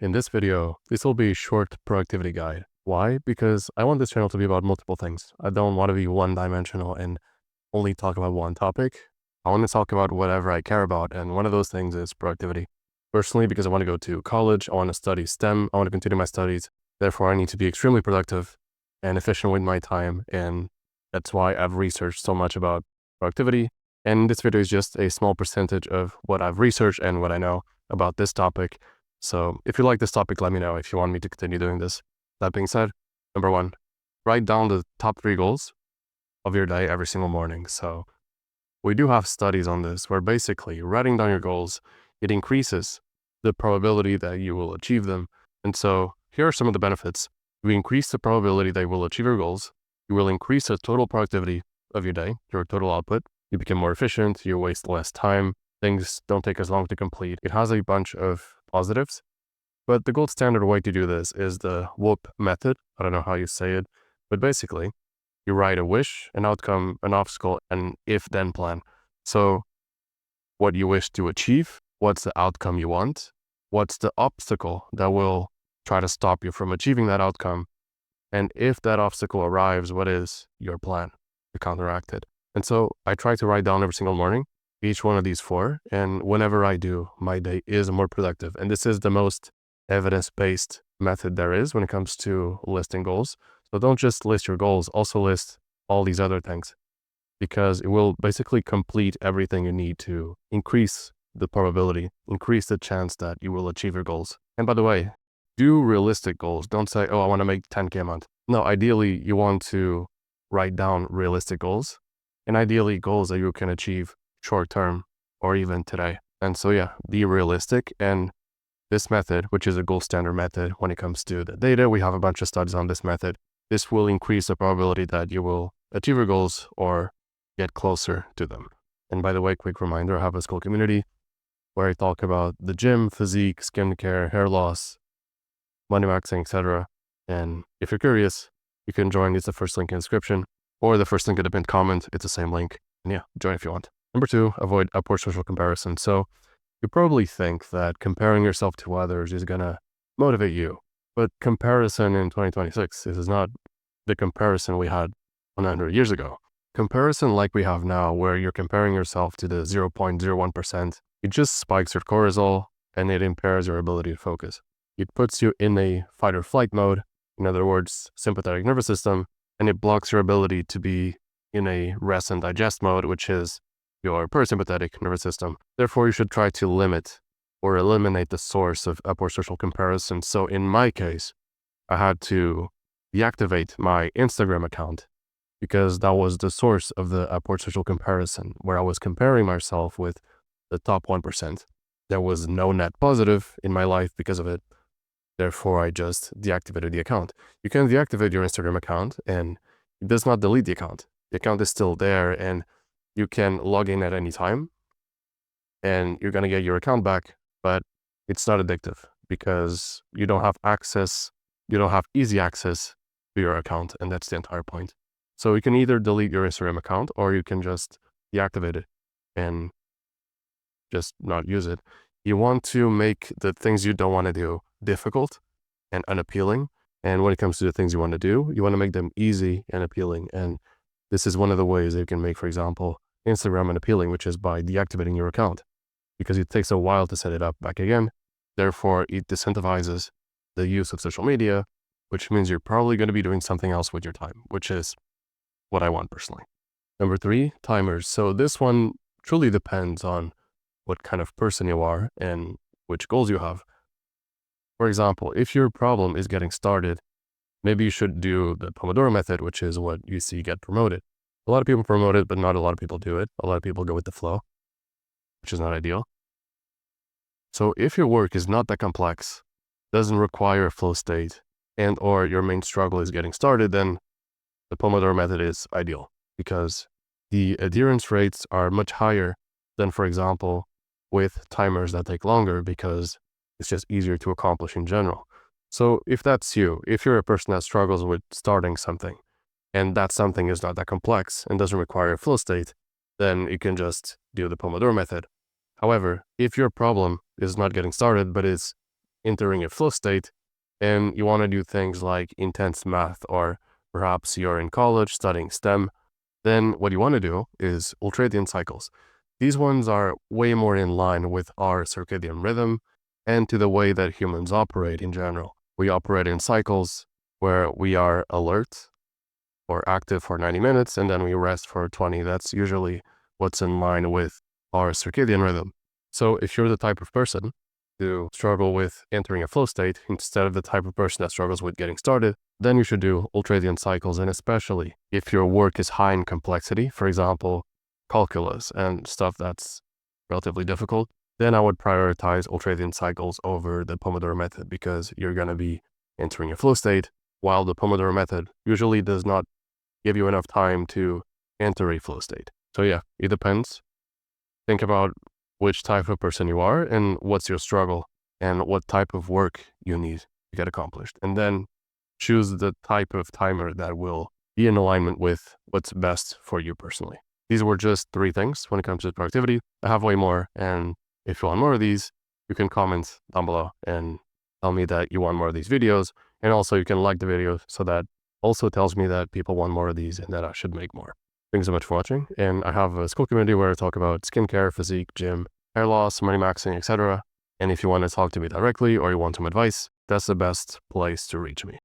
In this video, this will be a short productivity guide. Why? Because I want this channel to be about multiple things. I don't want to be one-dimensional and only talk about one topic. I want to talk about whatever I care about, and one of those things is productivity. Personally, because I want to go to college, I want to study STEM, I want to continue my studies. Therefore, I need to be extremely productive and efficient with my time, and that's why I've researched so much about productivity. And this video is just a small percentage of what I've researched and what I know about this topic. So if you like this topic, let me know if you want me to continue doing this. That being said, number one, write down the top 3 goals of your day every single morning. So we do have studies on this where basically writing down your goals, it increases the probability that you will achieve them. And so here are some of the benefits. You increase the probability that you will achieve your goals. You will increase the total productivity of your day, your total output. You become more efficient. You waste less time. Things don't take as long to complete. It has a bunch of positives, but the gold standard way to do this is the WHOOP method. I don't know how you say it, but basically you write a wish, an outcome, an obstacle, and if-then plan. So what you wish to achieve, what's the outcome you want, what's the obstacle that will try to stop you from achieving that outcome, and if that obstacle arrives, what is your plan to counteract it? And so I try to write down every single morning each one of these 4, and whenever I do, my day is more productive. And this is the most evidence-based method there is when it comes to listing goals. So don't just list your goals, also list all these other things, because it will basically complete everything you need to increase the probability, increase the chance that you will achieve your goals. And by the way, do realistic goals. Don't say, oh, I want to make 10K a month. No, ideally, you want to write down realistic goals, and ideally goals that you can achieve short term or even today. And so yeah, be realistic. And this method, which is a gold standard method when it comes to the data, we have a bunch of studies on this method. This will increase the probability that you will achieve your goals or get closer to them. And by the way, quick reminder, I have a school community where I talk about the gym, physique, skincare, hair loss, money maxing, etc. And if you're curious, you can join. It's the first link in the description or the first link in the pinned comment. It's the same link. And yeah, join if you want. Number 2, avoid upward social comparison. So you probably think that comparing yourself to others is going to motivate you. But comparison in 2026, this is not the comparison we had 100 years ago. Comparison like we have now, where you're comparing yourself to the 0.01%, it just spikes your cortisol and it impairs your ability to focus. It puts you in a fight or flight mode, in other words, sympathetic nervous system, and it blocks your ability to be in a rest and digest mode, which is your parasympathetic nervous system. Therefore, you should try to limit or eliminate the source of upward social comparison. So in my case, I had to deactivate my Instagram account because that was the source of the upward social comparison, where I was comparing myself with the top 1%. There was no net positive in my life because of it. Therefore, I just deactivated the account. You can deactivate your Instagram account and it does not delete the account. The account is still there and you can log in at any time and you're going to get your account back, but it's not addictive because you don't have access, you don't have easy access to your account, and that's the entire point. So you can either delete your Instagram account or you can just deactivate it and just not use it. You want to make the things you don't want to do difficult and unappealing. And when it comes to the things you want to do, you want to make them easy and appealing. And this is one of the ways that you can make, for example, Instagram unappealing, which is by deactivating your account, because it takes a while to set it up back again. Therefore, it disincentivizes the use of social media, which means you're probably going to be doing something else with your time, which is what I want personally. Number 3, timers. So this one truly depends on what kind of person you are and which goals you have. For example, if your problem is getting started, maybe you should do the Pomodoro method, which is what you see get promoted. A lot of people promote it, but not a lot of people do it. A lot of people go with the flow, which is not ideal. So if your work is not that complex, doesn't require a flow state, and or your main struggle is getting started, then the Pomodoro method is ideal because the adherence rates are much higher than, for example, with timers that take longer because it's just easier to accomplish in general. So if that's you, if you're a person that struggles with starting something and that something is not that complex and doesn't require a flow state, then you can just do the Pomodoro method. However, if your problem is not getting started, but is entering a flow state and you want to do things like intense math, or perhaps you're in college studying STEM, then what you want to do is ultradian cycles. These ones are way more in line with our circadian rhythm and to the way that humans operate in general. We operate in cycles where we are alert or active for 90 minutes and then we rest for 20. That's usually what's in line with our circadian rhythm. So if you're the type of person to struggle with entering a flow state instead of the type of person that struggles with getting started, then you should do ultradian cycles. And especially if your work is high in complexity, for example, calculus and stuff that's relatively difficult, then I would prioritize ultradian cycles over the Pomodoro method, because you're going to be entering a flow state, while the Pomodoro method usually does not give you enough time to enter a flow state. So yeah, it depends. Think about which type of person you are and what's your struggle and what type of work you need to get accomplished. And then choose the type of timer that will be in alignment with what's best for you personally. These were just 3 things when it comes to productivity. I have way more, and if you want more of these, you can comment down below and tell me that you want more of these videos. And also you can like the video, so that also tells me that people want more of these and that I should make more. Thanks so much for watching. And I have a Skool community where I talk about skincare, physique, gym, hair loss, money maxing, etc. And if you want to talk to me directly or you want some advice, that's the best place to reach me.